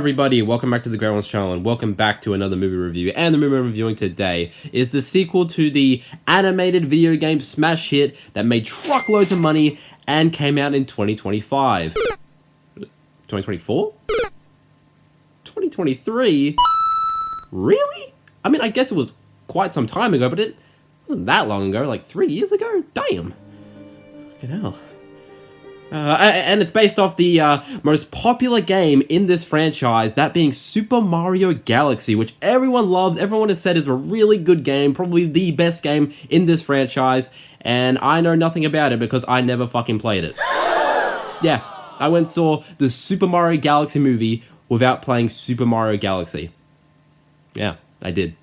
everybody, welcome back to the Grey Ones channel and welcome back to another movie review. And the movie I'm reviewing today is the sequel to the animated video game smash hit that made truckloads of money and came out in 2025. 2024? 2023? Really? I mean, I guess it was quite some time ago, but it wasn't that long ago, like 3 years ago? Damn. Fucking hell. And it's based off the most popular game in this franchise, that being Super Mario Galaxy, which everyone loves. Everyone has said is a really good game, probably the best game in this franchise, and I know nothing about it because I never fucking played it. Yeah, I went and saw the Super Mario Galaxy movie without playing Super Mario Galaxy. Yeah, I did.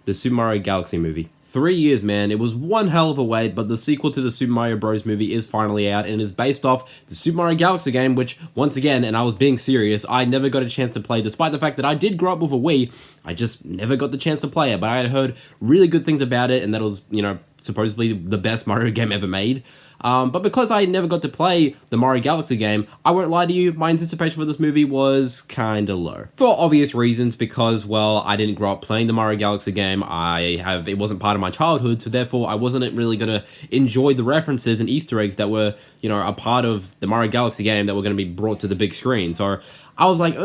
The Super Mario Galaxy movie. 3 years, man. It was one hell of a wait, but the sequel to the Super Mario Bros. Movie is finally out and is based off the Super Mario Galaxy game, which, once again, and I was being serious, I never got a chance to play, despite the fact that I did grow up with a Wii. I just never got the chance to play it, but I had heard really good things about it, and that it was, you know, supposedly the best Mario game ever made. But because I never got to play the Mario Galaxy game, I won't lie to you, my anticipation for this movie was kinda low. For obvious reasons, because, well, I didn't grow up playing the Mario Galaxy game, it wasn't part of my childhood, so therefore I wasn't really gonna enjoy the references and Easter eggs that were, you know, a part of the Mario Galaxy game that were gonna be brought to the big screen. So I was like,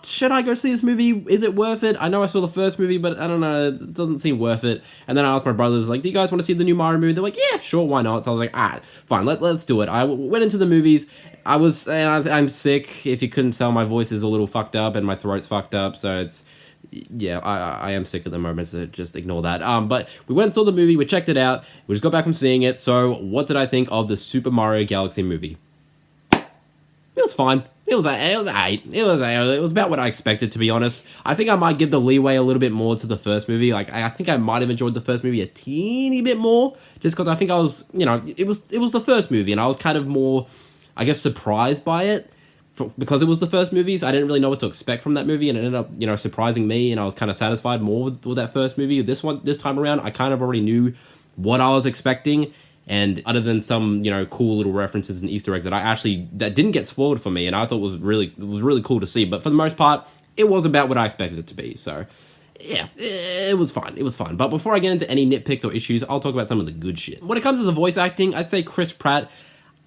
should I go see this movie? Is it worth it? I know I saw the first movie, but I don't know, it doesn't seem worth it. And then I asked my brothers, like, do you guys want to see the new Mario movie? They're like, yeah, sure, why not? So I was like, alright, fine, let's do it. I went into the movies. I'm sick. If you couldn't tell, my voice is a little fucked up and my throat's fucked up, so it's, yeah, I am sick at the moment, so just ignore that. But we went and saw the movie, we checked it out, we just got back from seeing it. So what did I think of the Super Mario Galaxy movie? It was fine. It was 8. It was about what I expected, to be honest. I think I might give the leeway a little bit more to the first movie. Like, I think I might have enjoyed the first movie a teeny bit more, just because I think I was, you know, it was the first movie, and I was kind of more, I guess, surprised by it, because it was the first movie, so I didn't really know what to expect from that movie, and it ended up, you know, surprising me, and I was kind of satisfied more with that first movie. This time around, I kind of already knew what I was expecting. And other than some, you know, cool little references and Easter eggs that didn't get spoiled for me, and I thought was really cool to see. But for the most part, it was about what I expected it to be. So, yeah, it was fine. It was fun. But before I get into any nitpicks or issues, I'll talk about some of the good shit. When it comes to the voice acting, I'd say Chris Pratt.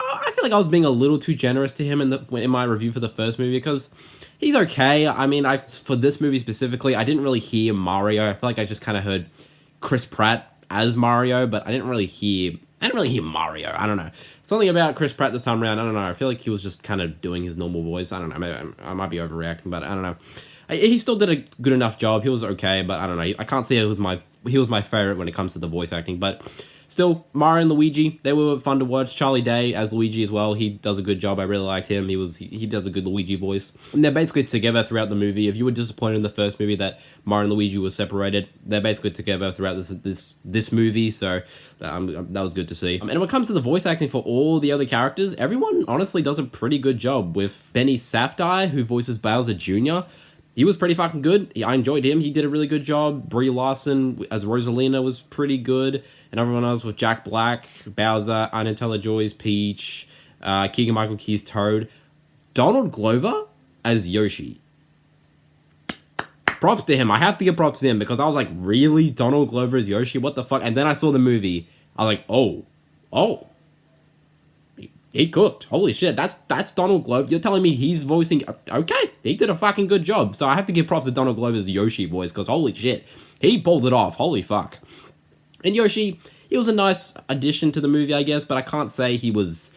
I feel like I was being a little too generous to him in my review for the first movie, because he's okay. I mean, for this movie specifically, I didn't really hear Mario. I feel like I just kind of heard Chris Pratt as Mario, but I didn't really hear Mario. I don't know. Something about Chris Pratt this time around, I don't know. I feel like he was just kind of doing his normal voice. I don't know. Maybe I might be overreacting, but I don't know. He still did a good enough job. He was okay, but I don't know. I can't say he was my favorite when it comes to the voice acting, but still, Mario and Luigi, they were fun to watch. Charlie Day as Luigi as well. He does a good job. I really liked him. He does a good Luigi voice. And they're basically together throughout the movie. If you were disappointed in the first movie that Mario and Luigi were separated, they're basically together throughout this movie. So that was good to see. And when it comes to the voice acting for all the other characters, everyone honestly does a pretty good job. With Benny Safdie, who voices Bowser Jr., he was pretty fucking good. I enjoyed him. He did a really good job. Brie Larson as Rosalina was pretty good. And everyone else with Jack Black, Bowser, Anya Taylor-Joy's Peach, Keegan-Michael Key's Toad. Donald Glover as Yoshi. Props to him. I have to give props to him, because I was like, really? Donald Glover as Yoshi? What the fuck? And then I saw the movie. I was like, oh. He cooked. Holy shit, that's Donald Glover. You're telling me he's voicing... Okay, he did a fucking good job. So I have to give props to Donald Glover's Yoshi voice, because holy shit, he pulled it off. Holy fuck. And Yoshi, he was a nice addition to the movie, I guess, but I can't say he was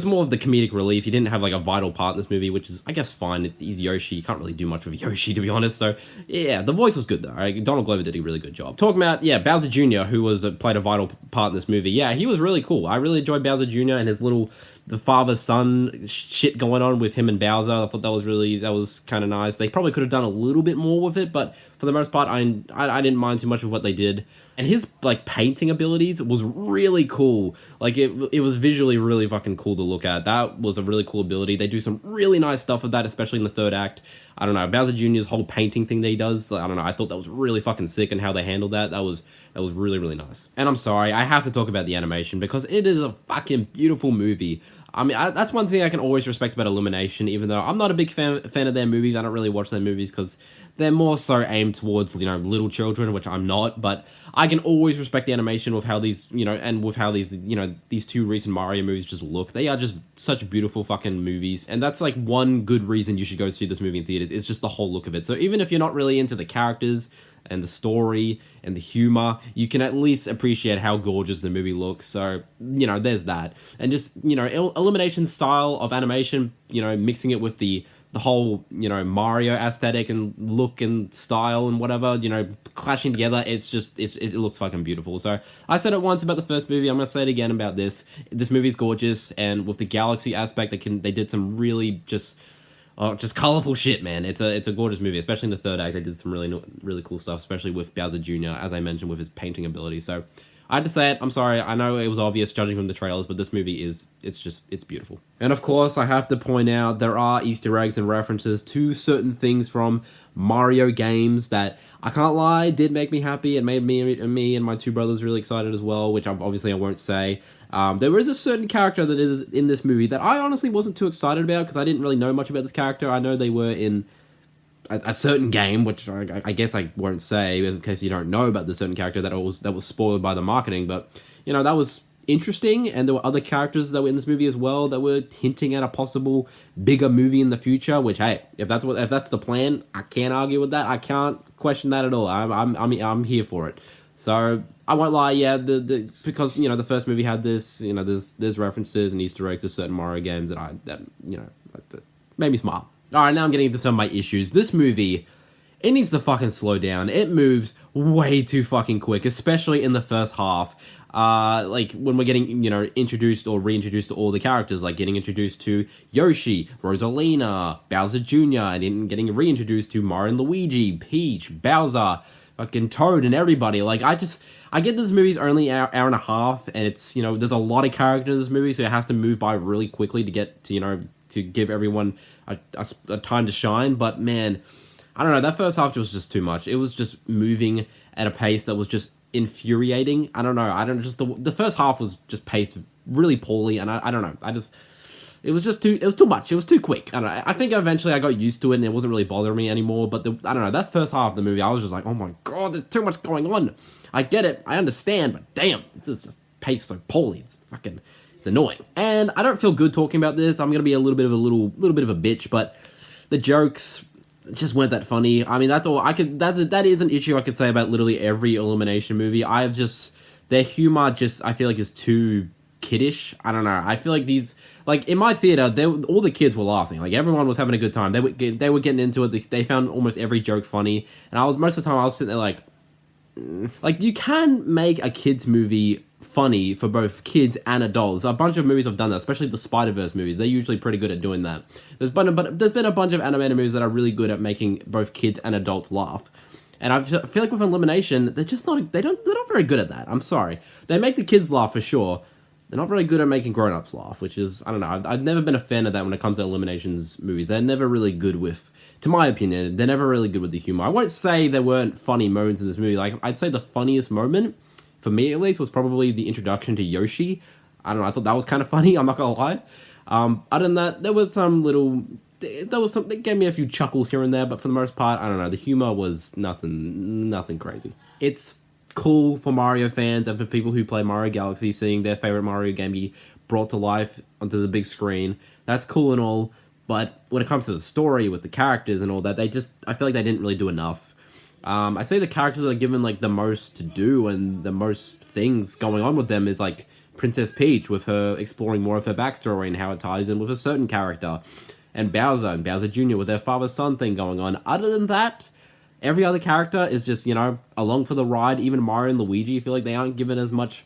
more of the comedic relief. He didn't have, like, a vital part in this movie, which is, I guess, fine. He's Yoshi. You can't really do much with Yoshi, to be honest. So, yeah, the voice was good, though. Right? Donald Glover did a really good job. Talking about, yeah, Bowser Jr., who played a vital part in this movie. Yeah, he was really cool. I really enjoyed Bowser Jr. and his the father-son shit going on with him and Bowser. I thought that was kind of nice. They probably could have done a little bit more with it, but for the most part, I didn't mind too much of what they did. And his, like, painting abilities was really cool. Like, it was visually really fucking cool to look at. That was a really cool ability. They do some really nice stuff with that, especially in the third act. I don't know, Bowser Jr.'s whole painting thing that he does, I don't know, I thought that was really fucking sick, and how they handled that was really, really nice. And I'm sorry, I have to talk about the animation because it is a fucking beautiful movie. I mean, that's one thing I can always respect about Illumination, even though I'm not a big fan of their movies. I don't really watch their movies because they're more so aimed towards, little children, which I'm not, but I can always respect the animation with how these, and with how these, these two recent Mario movies just look. They are just such beautiful fucking movies, and that's like one good reason you should go see this movie in theaters. It's just the whole look of it. So even if you're not really into the characters and the story and the humor, you can at least appreciate how gorgeous the movie looks. So, there's that. And just, Illumination's style of animation, mixing it with the whole, Mario aesthetic and look and style and whatever, clashing together, it looks fucking beautiful. So I said it once about the first movie, I'm gonna say it again about this. This movie's gorgeous, and with the galaxy aspect, they did some really just colorful shit, man. It's a gorgeous movie, especially in the third act. They did some really cool stuff, especially with Bowser Jr., as I mentioned, with his painting ability. So I had to say it. I'm sorry. I know it was obvious judging from the trailers, but this movie it's beautiful. And of course, I have to point out there are Easter eggs and references to certain things from Mario games that, I can't lie, did make me happy. It made me and my two brothers really excited as well, which I won't say. There is a certain character that is in this movie that I honestly wasn't too excited about because I didn't really know much about this character. I know they were in a certain game, which I guess I won't say in case you don't know about the certain character that was spoiled by the marketing, but that was interesting, and there were other characters that were in this movie as well that were hinting at a possible bigger movie in the future, which, hey, if that's the plan, I can't argue with that. I can't question that at all. I'm here for it. So I won't lie, yeah, because the first movie had this, there's references and Easter eggs to certain Mario games that made me smile. Alright, now I'm getting into some of my issues. This movie, it needs to fucking slow down. It moves way too fucking quick, especially in the first half. Like, when we're getting, introduced or reintroduced to all the characters, like getting introduced to Yoshi, Rosalina, Bowser Jr., and then getting reintroduced to Mario and Luigi, Peach, Bowser, fucking Toad, and everybody. Like, I get this movie's only an hour and a half, and it's, there's a lot of characters in this movie, so it has to move by really quickly to get to, to give everyone a time to shine. But man, I don't know, that first half was just too much. It was just moving at a pace that was just infuriating. I don't know, the first half was just paced really poorly, and I don't know, it was too much. It was too quick. I don't know. I think eventually I got used to it and it wasn't really bothering me anymore, but I don't know, that first half of the movie, I was just like, oh my god, there's too much going on. I get it, I understand, but damn, this is just paced so poorly. It's annoying. And I don't feel good talking about this. I'm gonna be a little bit of a bitch, but the jokes just weren't that funny. I mean, that's all that is an issue I could say about literally every Illumination movie. Their humor I feel like is too kiddish. I don't know. I feel like in my theater, all the kids were laughing. Like, everyone was having a good time. They were getting into it. They found almost every joke funny. And most of the time I was sitting there like, you can make a kids movie funny for both kids and adults. A bunch of movies have done that, especially the Spider-Verse movies. They're usually pretty good at doing that. There's been a bunch of animated movies that are really good at making both kids and adults laugh. And I feel like with Illumination, they're not very good at that. I'm sorry. They make the kids laugh for sure. They're not very good at making grown-ups laugh, which is, I don't know, I've never been a fan of that when it comes to Illumination's movies. They're never really good with, to my opinion, they're never really good with the humor. I won't say there weren't funny moments in this movie. Like, I'd say the funniest moment, for me at least, was probably the introduction to Yoshi. I don't know, I thought that was kind of funny, I'm not gonna lie. Other than that, there gave me a few chuckles here and there, but for the most part, I don't know, the humor was nothing crazy. It's cool for Mario fans and for people who play Mario Galaxy, seeing their favorite Mario game be brought to life onto the big screen. That's cool and all, but when it comes to the story with the characters and all that, I feel like they didn't really do enough. I say the characters that are given like the most to do and the most things going on with them is like Princess Peach, with her exploring more of her backstory and how it ties in with a certain character, and Bowser Jr. with their father-son thing going on. Other than that, every other character is just, along for the ride. Even Mario and Luigi, I feel like they aren't given as much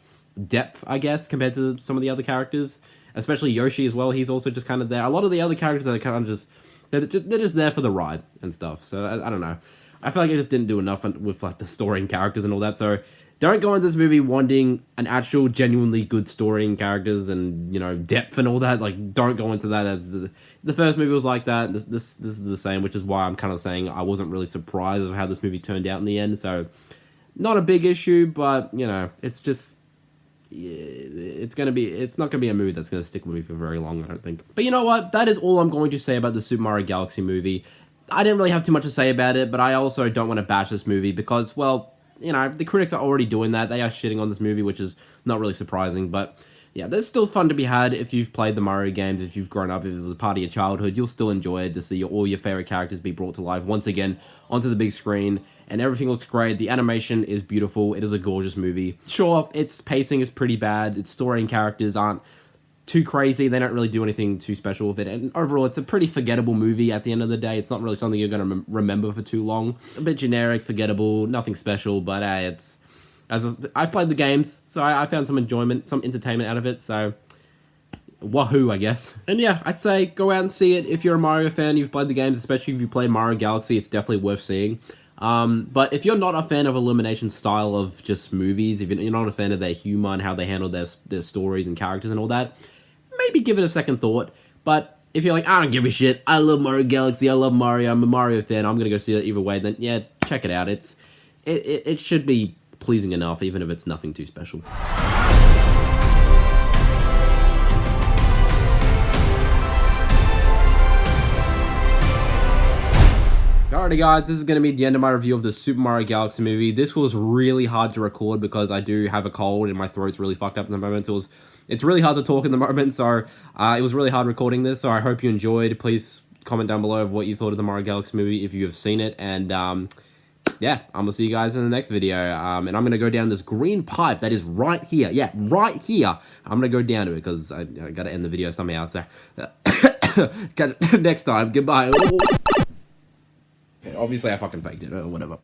depth, I guess, compared to some of the other characters. Especially Yoshi as well, he's also just kind of there. A lot of the other characters are kind of just, they're just there for the ride and stuff. So, I don't know. I feel like I just didn't do enough with like the story and characters and all that. So, don't go into this movie wanting an actual genuinely good story and characters and, you know, depth and all that. Like, don't go into that as the first movie was like that. This is the same, which is why I'm kind of saying I wasn't really surprised of how this movie turned out in the end. So, not a big issue, but, you know, it's just, it's not gonna be a movie that's gonna stick with me for very long, I don't think. But you know what? That is all I'm going to say about the Super Mario Galaxy movie. I didn't really have too much to say about it, but I also don't want to bash this movie because, well, you know, the critics are already doing that. They are shitting on this movie, which is not really surprising, but yeah, there's still fun to be had if you've played the Mario games, if you've grown up, if it was a part of your childhood, you'll still enjoy it to see all your favorite characters be brought to life once again onto the big screen, and everything looks great. The animation is beautiful. It is a gorgeous movie. Sure, its pacing is pretty bad. Its story and characters aren't too crazy. They don't really do anything too special with it, and overall it's a pretty forgettable movie at the end of the day. It's not really something you're going to remember for too long. A bit generic, forgettable, nothing special, but I've played the games, so I found some enjoyment, some entertainment out of it, so wahoo, I guess. And yeah, I'd say go out and see it. If you're a Mario fan, you've played the games, especially if you played Mario Galaxy, it's definitely worth seeing. But if you're not a fan of Illumination's style of just movies, if you're not a fan of their humor and how they handle their stories and characters and all that, maybe give it a second thought. But if you're like, I don't give a shit, I love Mario Galaxy, I love Mario, I'm a Mario fan, I'm gonna go see it either way, then yeah, check it out. It should be pleasing enough, even if it's nothing too special. Alrighty guys, this is going to be the end of my review of the Super Mario Galaxy movie. This was really hard to record because I do have a cold and my throat's really fucked up in the moment. It's really hard to talk in the moment, so it was really hard recording this, so I hope you enjoyed. Please comment down below what you thought of the Mario Galaxy movie if you have seen it, and yeah, I'm going to see you guys in the next video, and I'm going to go down this green pipe that is right here. Yeah, right here. I'm going to go down to it because I got to end the video somehow, so next time, goodbye. Okay, obviously I fucking faked it or whatever.